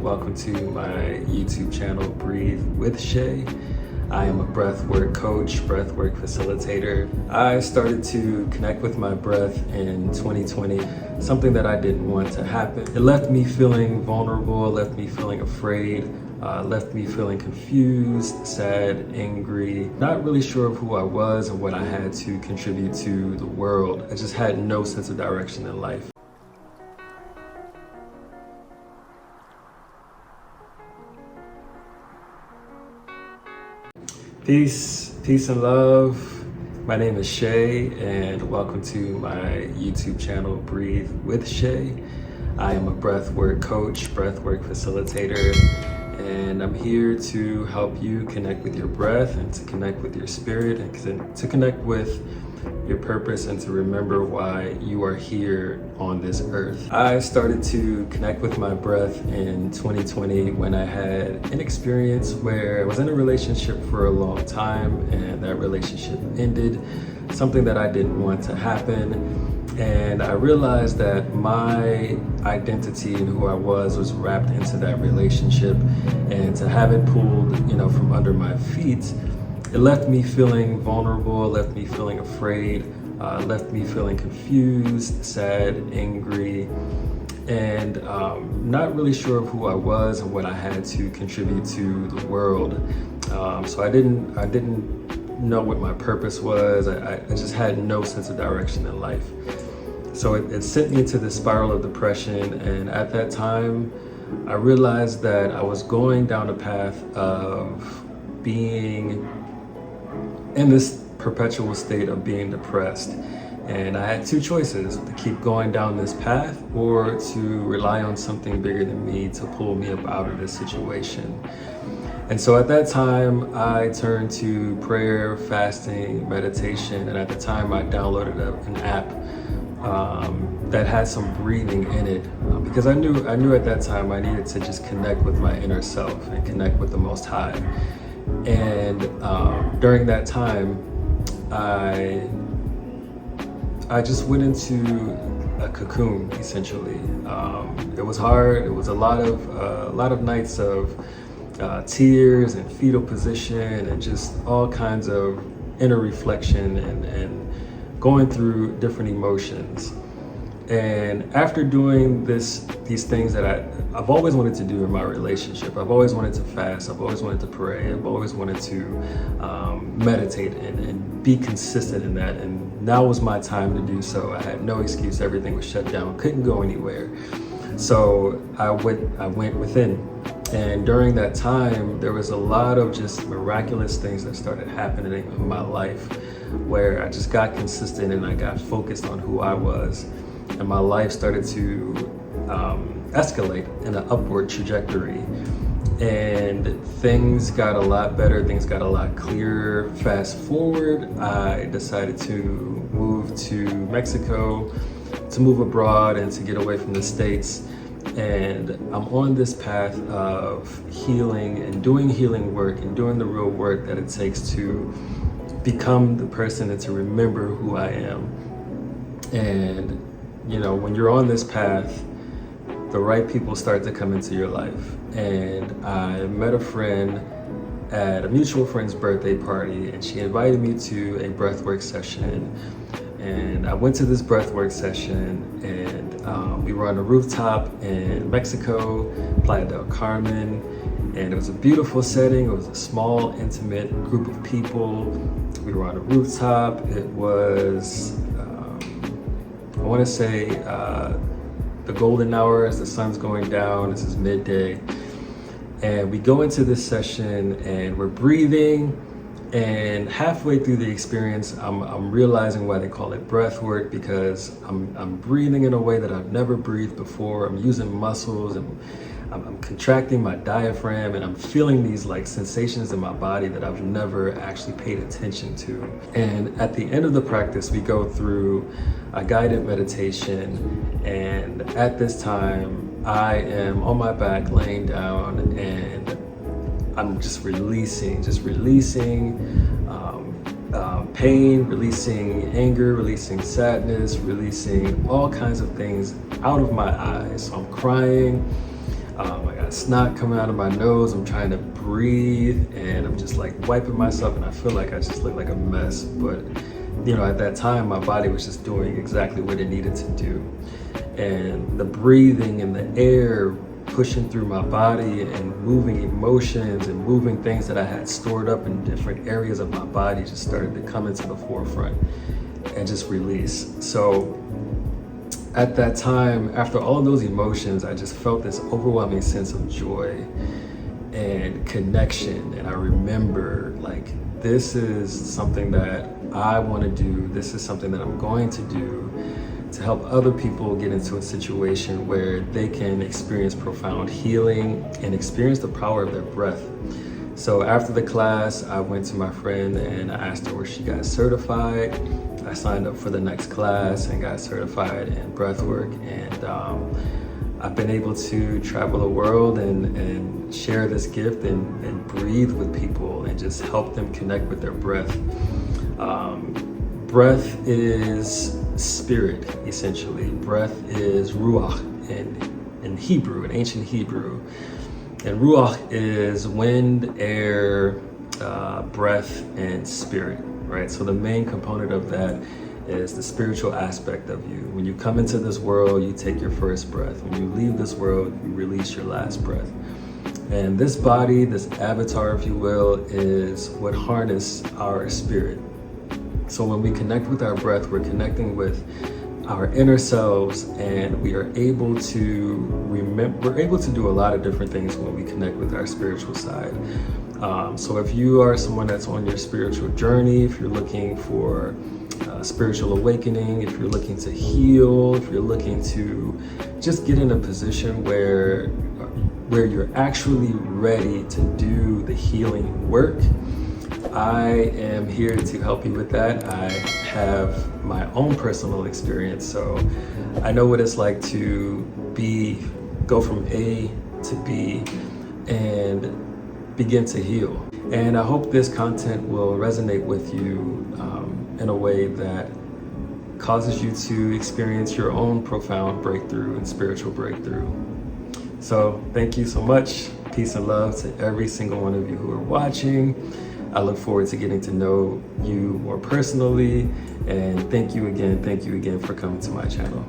Welcome to my YouTube channel, Breathe With Shai. I am a breathwork coach, breathwork facilitator. I started to connect with my breath in 2020, something that I didn't want to happen. It left me feeling vulnerable, left me feeling afraid, left me feeling confused, sad, angry, not really sure of who I was and what I had to contribute to the world. I just had no sense of direction in life. Peace and love. My name is Shay and welcome to my YouTube channel, Breathe With Shai. I am a breathwork coach, breathwork facilitator, and I'm here to help you connect with your breath and to connect with your spirit and to connect with your purpose and to remember why you are here on this earth. I started to connect with my breath in 2020 when I had an experience where I was in a relationship for a long time and that relationship ended, something that I didn't want to happen. And I realized that my identity and who I was wrapped into that relationship, and to have it pulled, from under my feet, it left me feeling vulnerable, left me feeling afraid, left me feeling confused, sad, angry, and not really sure of who I was and what I had to contribute to the world. So I didn't know what my purpose was. I just had no sense of direction in life. So it sent me into this spiral of depression, and at that time, I realized that I was going down a path of being in this perpetual state of being depressed. And I had two choices: to keep going down this path or to rely on something bigger than me to pull me up out of this situation. And so at that time, I turned to prayer, fasting, meditation, and at the time I downloaded an app that had some breathing in it, because I knew at that time I needed to just connect with my inner self and connect with the Most High. And during that time, I just went into a cocoon, essentially. It was hard. It was a lot of nights of tears and fetal position and just all kinds of inner reflection and going through different emotions. And after doing these things that I've always wanted to do in my relationship, I've always wanted to fast, I've always wanted to pray, I've always wanted to meditate and be consistent in that. And now was my time to do so. I had no excuse. Everything was shut down, couldn't go anywhere. So I went within. And during that time, there was a lot of just miraculous things that started happening in my life, where I just got consistent and I got focused on who I was. And my life started to escalate in an upward trajectory. And things got a lot better, things got a lot clearer. Fast forward, I decided to move to Mexico, to move abroad and to get away from the States. And I'm on this path of healing and doing healing work and doing the real work that it takes to become the person and to remember who I am. And when you're on this path, the right people start to come into your life. And I met a friend at a mutual friend's birthday party, and she invited me to a breathwork session. And I went to this breathwork session, and we were on a rooftop in Mexico, Playa del Carmen, and it was a beautiful setting. It was a small, intimate group of people. We were on a rooftop. It was, I want to say, the golden hour as the sun's going down. This is midday. And we go into this session and we're breathing. And halfway through the experience, I'm realizing why they call it breath work, because I'm breathing in a way that I've never breathed before. I'm using muscles and I'm contracting my diaphragm, and I'm feeling these sensations in my body that I've never actually paid attention to. And at the end of the practice, we go through a guided meditation. And at this time, I am on my back laying down, and I'm just releasing pain, releasing anger, releasing sadness, releasing all kinds of things out of my eyes. So I'm crying, I got got snot coming out of my nose. I'm trying to breathe and I'm just like wiping myself, and I feel like I just look like a mess. But you know, at that time, my body was just doing exactly what it needed to do. And the breathing and the air pushing through my body and moving emotions and moving things that I had stored up in different areas of my body just started to come into the forefront and just release. So at that time, after all of those emotions, I just felt this overwhelming sense of joy and connection. And I remember, like, this is something that I want to do. This is something that I'm going to do to help other people get into a situation where they can experience profound healing and experience the power of their breath. So after the class, I went to my friend and I asked her where she got certified. I signed up for the next class and got certified in breathwork. And I've been able to travel the world and share this gift and breathe with people and just help them connect with their breath. Breath is spirit, essentially. Breath is ruach in Hebrew, in ancient Hebrew. And ruach is wind, air, breath, and spirit, right? So the main component of that is the spiritual aspect of you. When you come into this world, you take your first breath. When you leave this world, you release your last breath. And this body, this avatar, if you will, is what harnesses our spirit. So when we connect with our breath, we're connecting with our inner selves, and we are able to remember, we're able to do a lot of different things when we connect with our spiritual side. So if you are someone that's on your spiritual journey, if you're looking for spiritual awakening, if you're looking to heal, if you're looking to just get in a position where you're actually ready to do the healing work, I am here to help you with that. I have my own personal experience, so I know what it's like to go from A to B and begin to heal. And I hope this content will resonate with you in a way that causes you to experience your own profound breakthrough and spiritual breakthrough. So thank you so much. Peace and love to every single one of you who are watching. I look forward to getting to know you more personally, and thank you again for coming to my channel.